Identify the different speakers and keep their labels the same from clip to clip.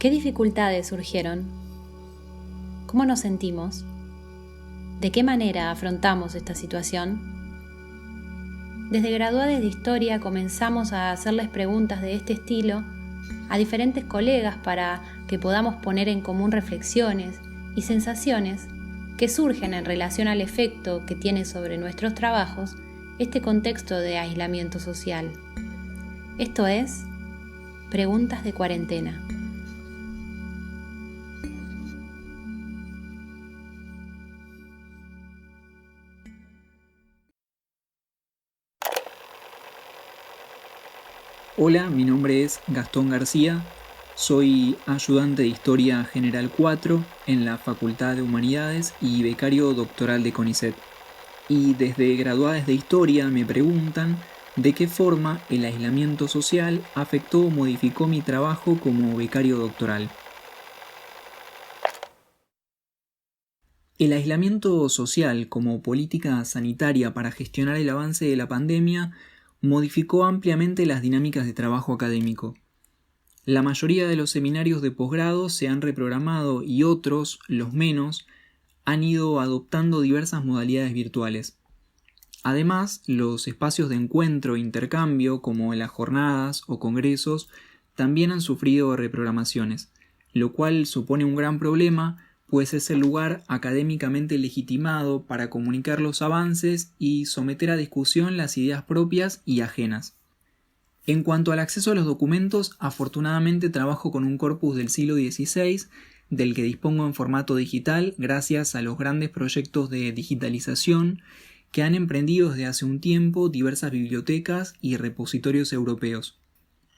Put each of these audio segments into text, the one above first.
Speaker 1: ¿Qué dificultades surgieron? ¿Cómo nos sentimos? ¿De qué manera afrontamos esta situación? Desde Graduades de Historia comenzamos a hacerles preguntas de este estilo a diferentes colegas para que podamos poner en común reflexiones y sensaciones que surgen en relación al efecto que tiene sobre nuestros trabajos este contexto de aislamiento social. Esto es Preguntas de Cuarentena.
Speaker 2: Hola, mi nombre es Gastón García, soy ayudante de Historia General 4 en la Facultad de Humanidades y becario doctoral de CONICET. Y desde Graduades de Historia me preguntan de qué forma el aislamiento social afectó o modificó mi trabajo como becario doctoral. El aislamiento social como política sanitaria para gestionar el avance de la pandemia modificó ampliamente las dinámicas de trabajo académico. La mayoría de los seminarios de posgrado se han reprogramado y otros, los menos, han ido adoptando diversas modalidades virtuales. Además, los espacios de encuentro e intercambio, como las jornadas o congresos, también han sufrido reprogramaciones, lo cual supone un gran problema, pues es el lugar académicamente legitimado para comunicar los avances y someter a discusión las ideas propias y ajenas. En cuanto al acceso a los documentos, afortunadamente trabajo con un corpus del siglo XVI, del que dispongo en formato digital gracias a los grandes proyectos de digitalización que han emprendido desde hace un tiempo diversas bibliotecas y repositorios europeos.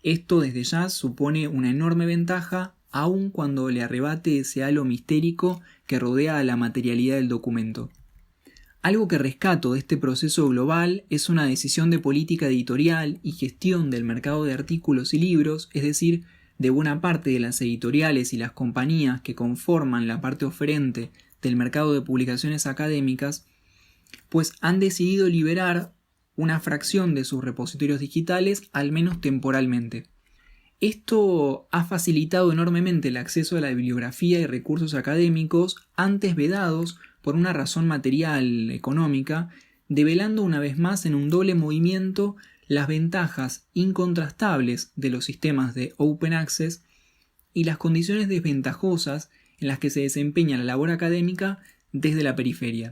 Speaker 2: Esto desde ya supone una enorme ventaja, aun cuando le arrebate ese halo mistérico que rodea a la materialidad del documento. Algo que rescato de este proceso global es una decisión de política editorial y gestión del mercado de artículos y libros, es decir, de buena parte de las editoriales y las compañías que conforman la parte oferente del mercado de publicaciones académicas, pues han decidido liberar una fracción de sus repositorios digitales, al menos temporalmente. Esto ha facilitado enormemente el acceso a la bibliografía y recursos académicos antes vedados por una razón material económica, develando una vez más en un doble movimiento las ventajas incontrastables de los sistemas de Open Access y las condiciones desventajosas en las que se desempeña la labor académica desde la periferia.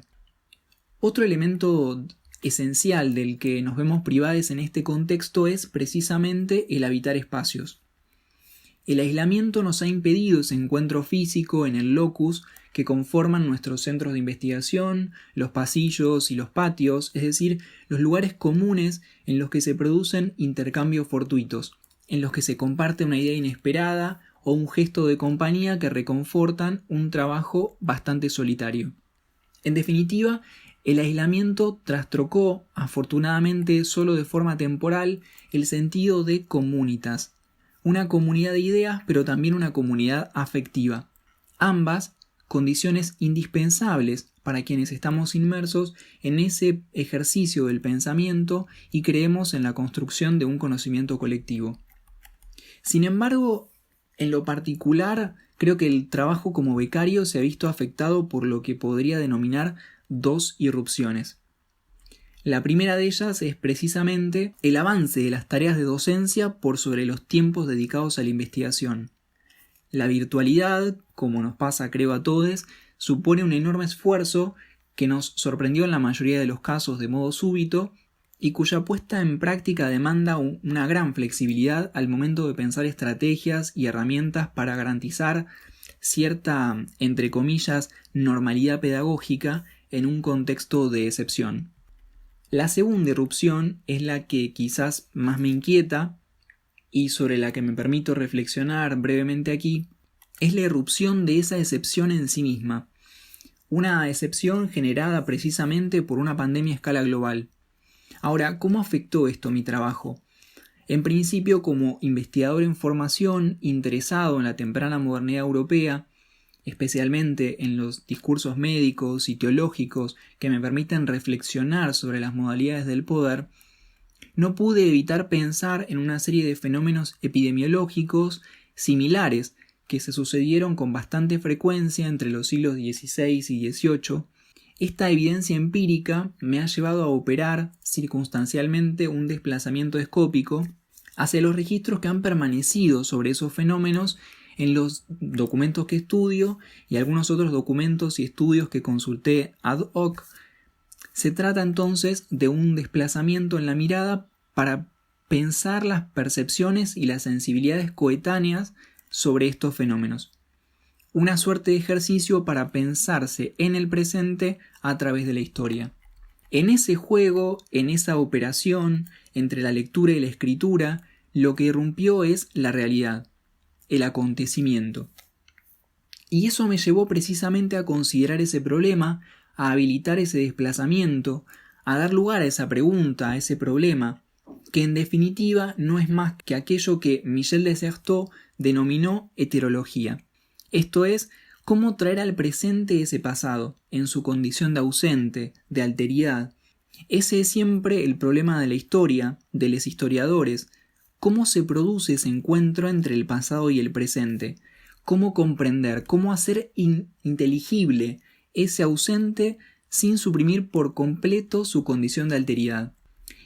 Speaker 2: Otro elemento esencial del que nos vemos privados en este contexto es precisamente el habitar espacios. El aislamiento nos ha impedido ese encuentro físico en el locus que conforman nuestros centros de investigación, los pasillos y los patios, es decir, los lugares comunes en los que se producen intercambios fortuitos, en los que se comparte una idea inesperada o un gesto de compañía que reconfortan un trabajo bastante solitario. En definitiva, el aislamiento trastrocó, afortunadamente solo de forma temporal, el sentido de comunitas, una comunidad de ideas pero también una comunidad afectiva, ambas condiciones indispensables para quienes estamos inmersos en ese ejercicio del pensamiento y creemos en la construcción de un conocimiento colectivo. Sin embargo, en lo particular, creo que el trabajo como becario se ha visto afectado por lo que podría denominar dos irrupciones. La primera de ellas es precisamente el avance de las tareas de docencia por sobre los tiempos dedicados a la investigación. La virtualidad, como nos pasa creo a todos, supone un enorme esfuerzo que nos sorprendió en la mayoría de los casos de modo súbito y cuya puesta en práctica demanda una gran flexibilidad al momento de pensar estrategias y herramientas para garantizar cierta, entre comillas, normalidad pedagógica en un contexto de excepción. La segunda irrupción es la que quizás más me inquieta y sobre la que me permito reflexionar brevemente aquí, es la irrupción de esa excepción en sí misma, una excepción generada precisamente por una pandemia a escala global. Ahora, ¿cómo afectó esto mi trabajo? En principio, como investigador en formación interesado en la temprana modernidad europea, especialmente en los discursos médicos y teológicos que me permiten reflexionar sobre las modalidades del poder, no pude evitar pensar en una serie de fenómenos epidemiológicos similares que se sucedieron con bastante frecuencia entre los siglos XVI y XVIII, esta evidencia empírica me ha llevado a operar circunstancialmente un desplazamiento escópico hacia los registros que han permanecido sobre esos fenómenos en los documentos que estudio y algunos otros documentos y estudios que consulté ad hoc. Se trata entonces de un desplazamiento en la mirada para pensar las percepciones y las sensibilidades coetáneas sobre estos fenómenos. Una suerte de ejercicio para pensarse en el presente a través de la historia. En ese juego, en esa operación entre la lectura y la escritura, lo que irrumpió es la realidad, el acontecimiento. Y eso me llevó precisamente a considerar ese problema, a habilitar ese desplazamiento, a dar lugar a esa pregunta, a ese problema, que en definitiva no es más que aquello que Michel de Certeau denominó heterología. Esto es, cómo traer al presente ese pasado, en su condición de ausente, de alteridad. Ese es siempre el problema de la historia, de los historiadores. ¿Cómo se produce ese encuentro entre el pasado y el presente? ¿Cómo comprender? ¿Cómo hacer inteligible ese ausente sin suprimir por completo su condición de alteridad?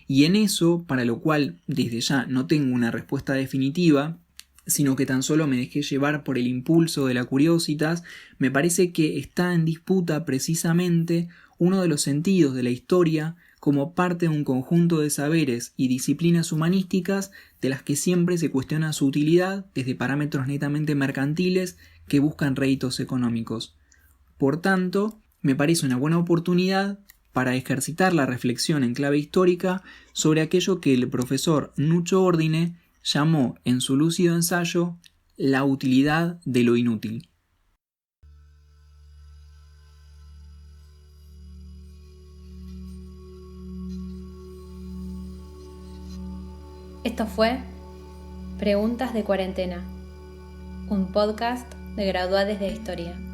Speaker 2: Y en eso, para lo cual desde ya no tengo una respuesta definitiva, sino que tan solo me dejé llevar por el impulso de la curiositas, me parece que está en disputa precisamente uno de los sentidos de la historia como parte de un conjunto de saberes y disciplinas humanísticas de las que siempre se cuestiona su utilidad desde parámetros netamente mercantiles que buscan réditos económicos. Por tanto, me parece una buena oportunidad para ejercitar la reflexión en clave histórica sobre aquello que el profesor Nucho Ordine llamó en su lúcido ensayo la utilidad de lo inútil.
Speaker 1: Esto fue Preguntas de Cuarentena, un podcast de graduados de Historia.